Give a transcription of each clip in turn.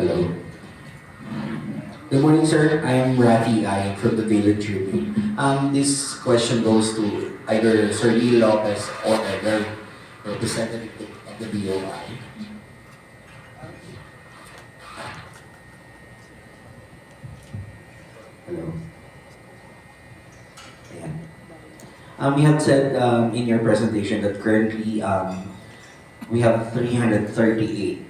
Hello. Good morning, sir. I'm Rafi I from the Daily Tribune. This question goes to either Sir Lee Lopez or other representative of the BOI. Hello. Ayan. You have said in your presentation that currently we have 338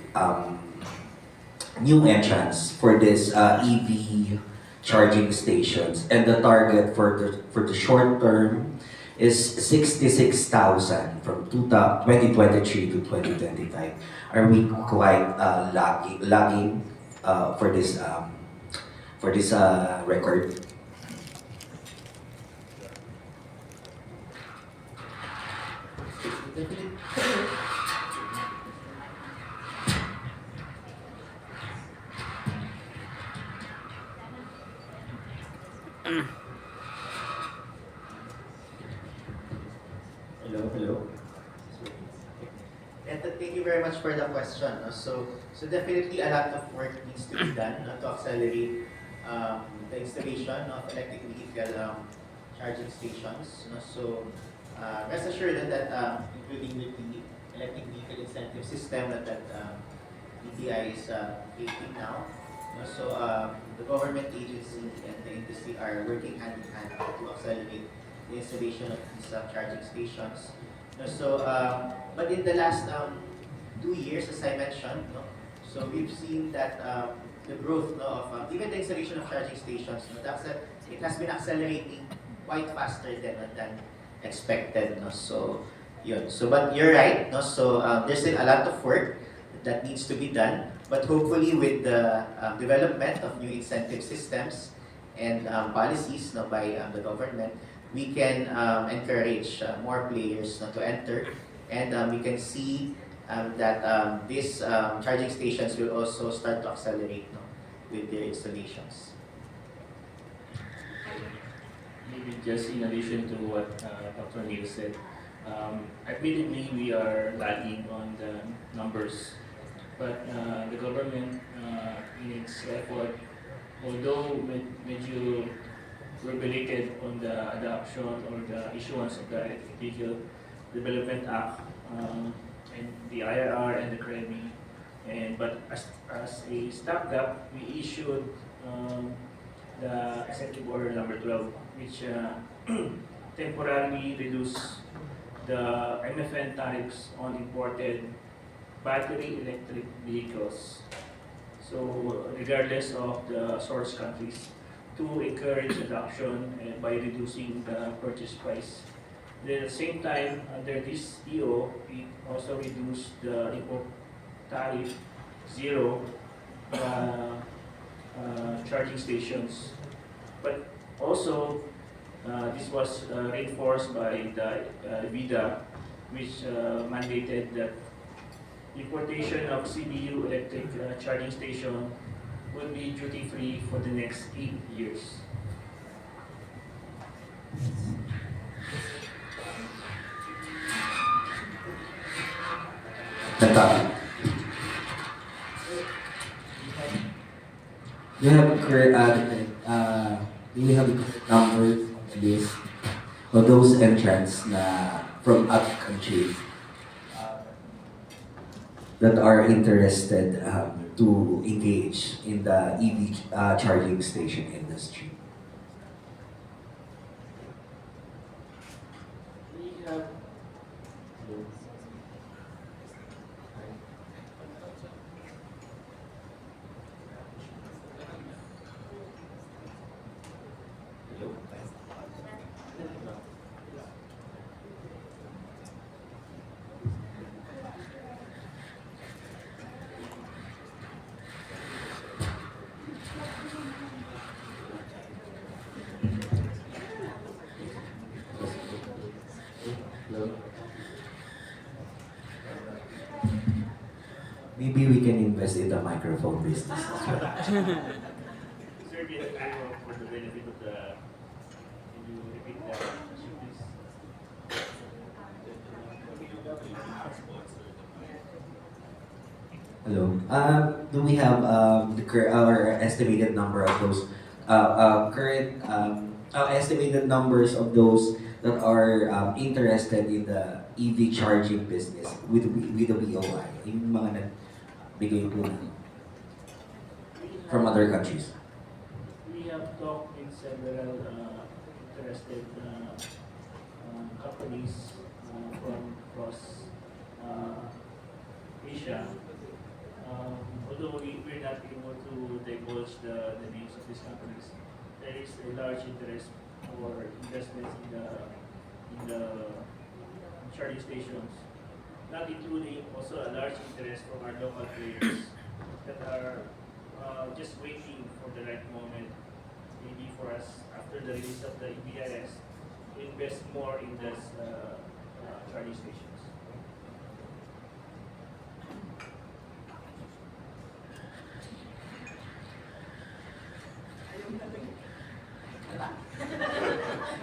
new entrants for this EV charging stations, and the target for the short term is 66,000 from 2023 to 2025. Are we quite lagging for this record? Hello, hello. And thank you very much for the question. So definitely a lot of work needs to be done to accelerate the installation of electric vehicle charging stations. Rest assured that including with the electric vehicle incentive system that ETI is creating now. The government agency and the industry are working hand in hand to accelerate the installation of these charging stations. But in the last 2 years, as I mentioned, so we've seen that the growth of even the installation of charging stations, it has been accelerating quite faster than expected. But you're right. There's still a lot of work that needs to be done. But hopefully, with the development of new incentive systems and policies by the government, we can encourage more players to enter, and we can see that these charging stations will also start to accelerate with their installations. Maybe just in addition to what Dr. Neil said, admittedly we are lagging on the numbers, but the government in its effort, although medyo regulated on the adoption or the issuance of the Electric Vehicle Development Act, and the IRR and the CREMI, but as a stopgap, we issued the Executive Order number 12, which temporarily reduced the MFN tariffs on imported battery electric vehicles. So regardless of the source countries, to encourage adoption by reducing the purchase price. Then at the same time, under this EO, we also reduced the import tariff zero charging stations. But also, this was reinforced by the VIDA, which mandated that importation of CBU electric charging station will be duty-free for the next 8 years. Natali. Do you have a correct do you have a correct number on this of those entrants from other countries that are interested to engage in the EV charging station industry? We have Hello? Maybe we can invest in the microphone business as well. Is there be a time for the benefit of the? Can you repeat that question, please? Hello. Do we have our estimated number of those current estimated numbers of those that are interested in the EV charging business with the BOI? Yung mga nagbigay po na We from have, other countries. we have talked with several interested companies from across uh, Asia. Although we're not able to divulge the names of these companies, there is a large interest for investments in the charging stations, not including also a large interest from our local players that are just waiting for the right moment, maybe for us after the release of the EBIS, to invest more in this charging stations.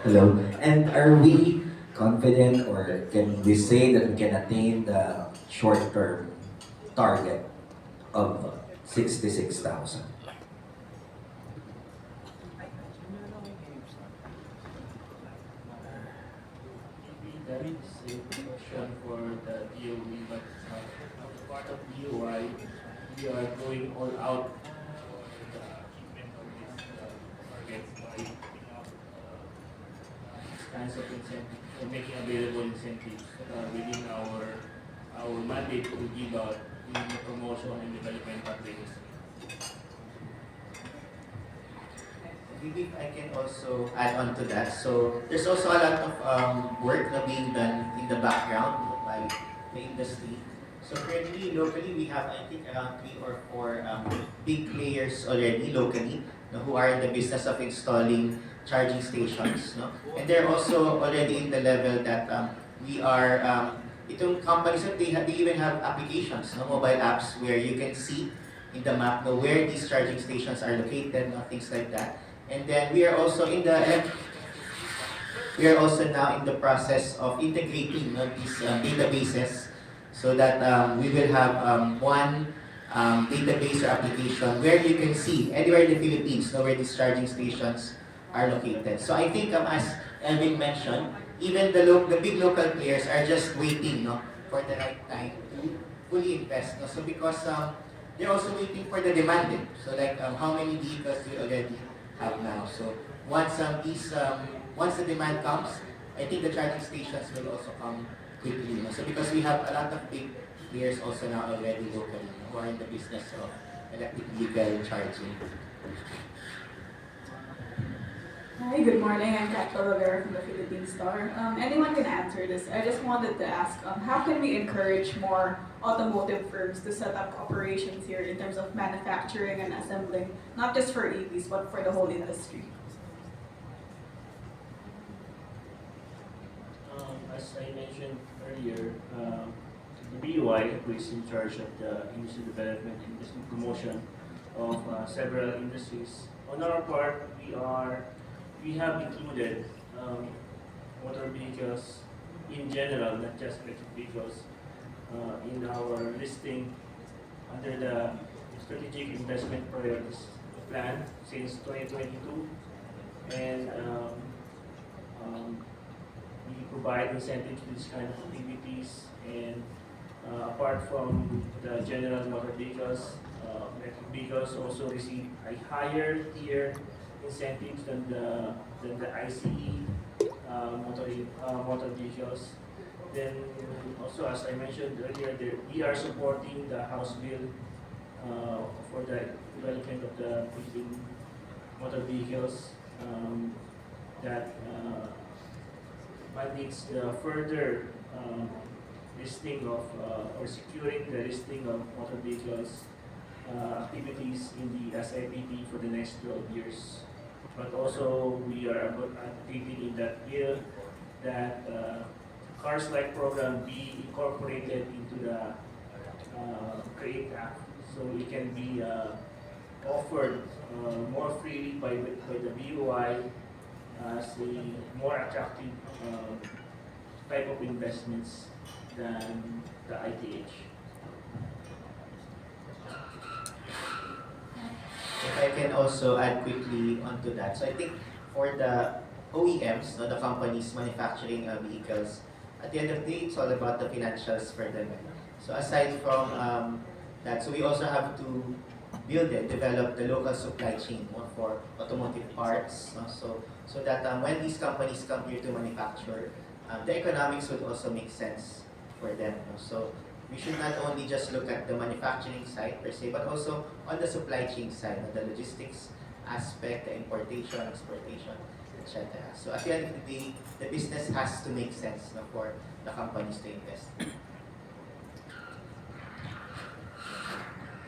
Hello. And are we confident or can we say that we can attain the short-term target of 66,000? Maybe that is a question for the DOE, but as part of DOI, we are going all out for the achievement of this target by putting up these kinds of incentives, making available incentives within our mandate to give out in the promotion and development pathways. Maybe if I can also add on to that. So there's also a lot of work na being done in the background, no, by the industry. So currently, locally, we have I think around 3 or 4 big players already locally, no, who are in the business of installing charging stations. No? And they're also already in the level that we are, itong companies, they even have applications, no, mobile apps where you can see in the map, no, where these charging stations are located, no, things like that. And then we are also now in the process of integrating, no, these databases so that we will have one database or application where you can see anywhere in the Philippines, no, where these charging stations are located. So I think as Elvin mentioned, even the big local players are just waiting, no, for the right time to fully invest. No? So because they're also waiting for the demand. Eh. So like how many vehicles do we already have now? So once the demand comes, I think the charging stations will also come quickly. No? So because we have a lot of big players also now already locally, no, who are in the business of electric vehicle charging. Hi, good morning. I'm Kat Talavera from the Philippine Star. Anyone can answer this. I just wanted to ask, how can we encourage more automotive firms to set up operations here in terms of manufacturing and assembling, not just for EVs, but for the whole industry? As I mentioned earlier, the BUI, who is in charge of the industry development and industry promotion of several industries. On our part, we have included motor vehicles in general, not just electric vehicles, in our listing under the strategic investment priorities plan since 2022, and um, we provide incentives to this kind of activities. And apart from the general motor vehicles, electric vehicles also receive a higher tier incentives than the ICE motor vehicles. Then also, as I mentioned earlier, we are supporting the House bill for the development of the Philippine motor vehicles that mandates the further listing of or securing the listing of motor vehicles activities in the SIPP for the next 12 years. But also we are advocating in that bill that Cars Like program be incorporated into the CREATE Act, so it can be offered more freely by the BOI as a more attractive type of investments than the ITH. also add quickly onto that. So I think for the OEMs, no, the companies manufacturing vehicles, at the end of the day, it's all about the financials for them. So aside from that, so we also have to build and develop the local supply chain, no, for automotive parts, no? So that when these companies come here to manufacture, the economics would also make sense for them. No? So we should not only just look at the manufacturing side per se, but also on the supply chain side, no? The logistics aspect, the importation, exportation, etc. So at the end of the day, the business has to make sense, no, for the companies to invest.